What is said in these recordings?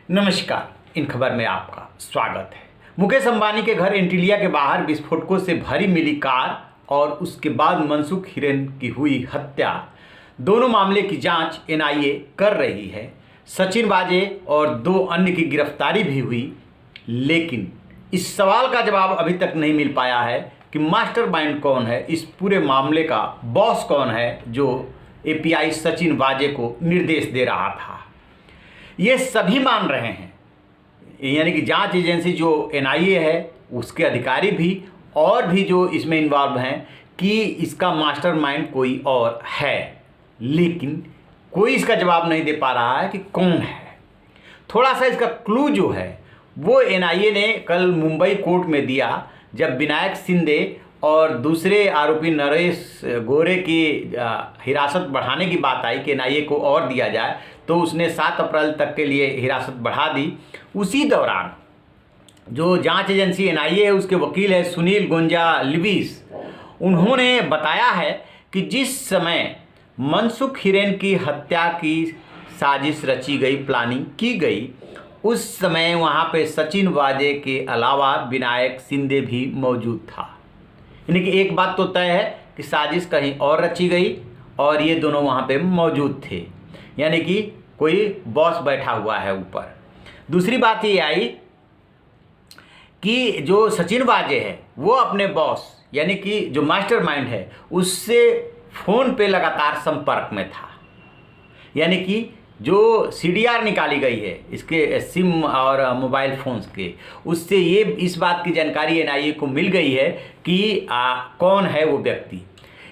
नमस्कार, इन खबर में आपका स्वागत है। मुकेश अंबानी के घर एंटीलिया के बाहर विस्फोटकों से भरी मिली कार और उसके बाद मनसुख हिरेन की हुई हत्या, दोनों मामले की जांच एनआईए कर रही है। सचिन वाजे और दो अन्य की गिरफ्तारी भी हुई, लेकिन इस सवाल का जवाब अभी तक नहीं मिल पाया है कि मास्टरमाइंड कौन है, इस पूरे मामले का बॉस कौन है जो एपीआई सचिन वाजे को निर्देश दे रहा था। ये सभी मान रहे हैं, यानी कि जांच एजेंसी जो एनआईए है उसके अधिकारी भी और भी जो इसमें इन्वॉल्व हैं कि इसका मास्टरमाइंड कोई और है, लेकिन कोई इसका जवाब नहीं दे पा रहा है कि कौन है। थोड़ा सा इसका क्लू जो है वो एनआईए ने कल मुंबई कोर्ट में दिया, जब विनायक शिंदे और दूसरे आरोपी नरेश गोरे की हिरासत बढ़ाने की बात आई कि एनआईए को और दिया जाए, तो उसने 7 अप्रैल तक के लिए हिरासत बढ़ा दी। उसी दौरान जो जांच एजेंसी एनआईए है उसके वकील है सुनील गोंजाल्विस, उन्होंने बताया है कि जिस समय मनसुख हिरेन की हत्या की साजिश रची गई, प्लानिंग की गई, उस समय वहाँ पे सचिन वाजे के अलावा विनायक शिंदे भी मौजूद था। यानी कि एक बात तो तय है कि साजिश कहीं और रची गई और ये दोनों वहाँ पे मौजूद थे, यानी कि कोई बॉस बैठा हुआ है ऊपर। दूसरी बात ये आई कि जो सचिन वाजे है वो अपने बॉस यानी कि जो मास्टरमाइंड है उससे फ़ोन पे लगातार संपर्क में था, यानी कि जो सीडीआर निकाली गई है इसके सिम और मोबाइल फ़ोन्स के, उससे ये इस बात की जानकारी एनआईए को मिल गई है कि कौन है वो व्यक्ति।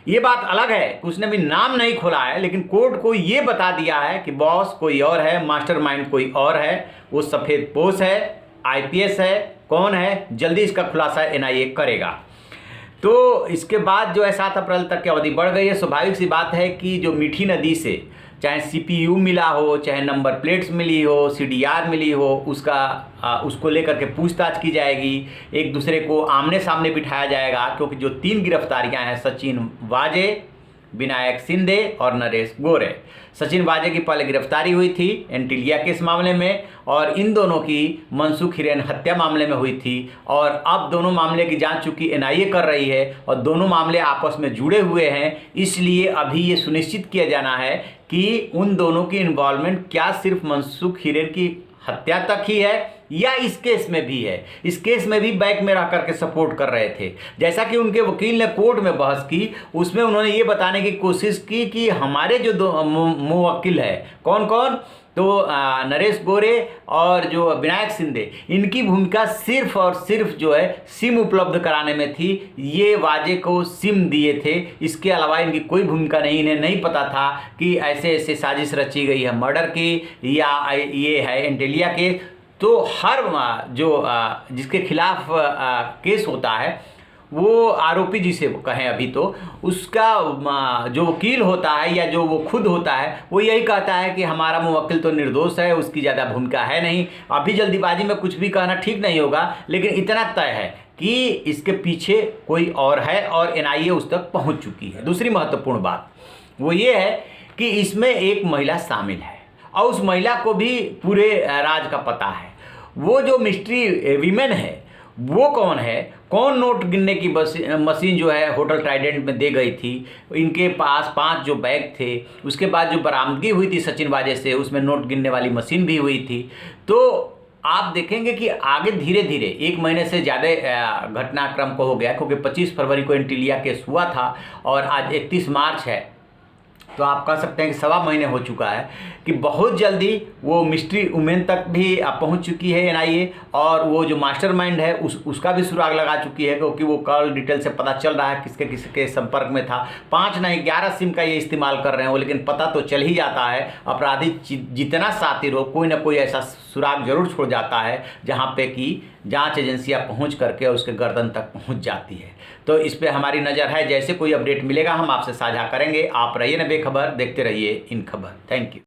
ये बात अलग है कि उसने भी नाम नहीं खोला है, लेकिन कोर्ट को ये बता दिया है कि बॉस कोई और है, मास्टरमाइंड कोई और है, वो सफ़ेद पोश है, आईपीएस है, कौन है, जल्दी इसका खुलासा एनआईए करेगा। तो इसके बाद जो है 7 अप्रैल तक की अवधि बढ़ गई है। स्वाभाविक सी बात है कि जो मीठी नदी से चाहे सीपीयू मिला हो, चाहे नंबर प्लेट्स मिली हो, सीडीआर मिली हो, उसको लेकर के पूछताछ की जाएगी, एक दूसरे को आमने सामने बिठाया जाएगा, क्योंकि जो 3 गिरफ्तारियां हैं सचिन वाजे, विनायक शिंदे और नरेश गोरे। सचिन वाजे की पहले गिरफ्तारी हुई थी एंटीलिया केस मामले में और इन दोनों की मनसुख हिरेन हत्या मामले में हुई थी, और अब दोनों मामले की जांच चूंकि एनआईए कर रही है और दोनों मामले आपस में जुड़े हुए हैं, इसलिए अभी ये सुनिश्चित किया जाना है कि उन दोनों की इन्वॉल्वमेंट क्या सिर्फ मनसुख हिरेन की हत्या तक ही है या इस केस में भी है। इस केस में भी बैक में रह करके सपोर्ट कर रहे थे। जैसा कि उनके वकील ने कोर्ट में बहस की, उसमें उन्होंने ये बताने की कोशिश की कि हमारे जो दो मुवक्किल है, कौन कौन, तो नरेश गोरे और जो विनायक शिंदे, इनकी भूमिका सिर्फ और सिर्फ जो है सिम उपलब्ध कराने में थी। ये वाजे को सिम दिए थे, इसके अलावा इनकी कोई भूमिका नहीं। इन्हें नहीं पता था कि ऐसे ऐसे साजिश रची गई है मर्डर की या ये है एंटीलिया के। तो हर जो जिसके खिलाफ केस होता है, वो आरोपी जिसे कहें अभी, तो उसका जो वकील होता है या जो वो खुद होता है, वो यही कहता है कि हमारा मुवक्किल तो निर्दोष है, उसकी ज़्यादा भूमिका है नहीं। अभी जल्दीबाजी में कुछ भी कहना ठीक नहीं होगा, लेकिन इतना तय है कि इसके पीछे कोई और है और एनआईए उस तक पहुंच चुकी है। दूसरी महत्वपूर्ण बात वो ये है कि इसमें एक महिला शामिल है और उस महिला को भी पूरे राज का पता है। वो जो मिस्ट्री वीमेन है वो कौन है, कौन नोट गिनने की मशीन जो है होटल ट्राइडेंट में दे गई थी, इनके पास 5 जो बैग थे, उसके बाद जो बरामदगी हुई थी सचिन वाजे से, उसमें नोट गिनने वाली मशीन भी हुई थी। तो आप देखेंगे कि आगे धीरे धीरे 1 महीने से ज़्यादा घटनाक्रम को हो गया, क्योंकि 25 फरवरी को एंटीलिया केस हुआ था और आज 31 मार्च है, तो आप कह सकते हैं कि 1.25 महीने हो चुका है कि बहुत जल्दी वो मिस्ट्री वुमेन तक भी पहुंच चुकी है एनआईए, और वो जो मास्टरमाइंड है उसका भी सुराग लगा चुकी है, क्योंकि वो कॉल डिटेल से पता चल रहा है किसके किसके संपर्क में था। 5 नहीं 11 सिम का ये इस्तेमाल कर रहे हो, लेकिन पता तो चल ही जाता है। अपराधी जितना शातिर हो, कोई ना कोई ऐसा सुराग जरूर छोड़ जाता है जहाँ पे कि जांच एजेंसियां पहुंच करके उसके गर्दन तक पहुंच जाती है। तो इस पे हमारी नज़र है, जैसे कोई अपडेट मिलेगा हम आपसे साझा करेंगे। आप रहिए ना बेखबर, देखते रहिए इन खबर। Thank you.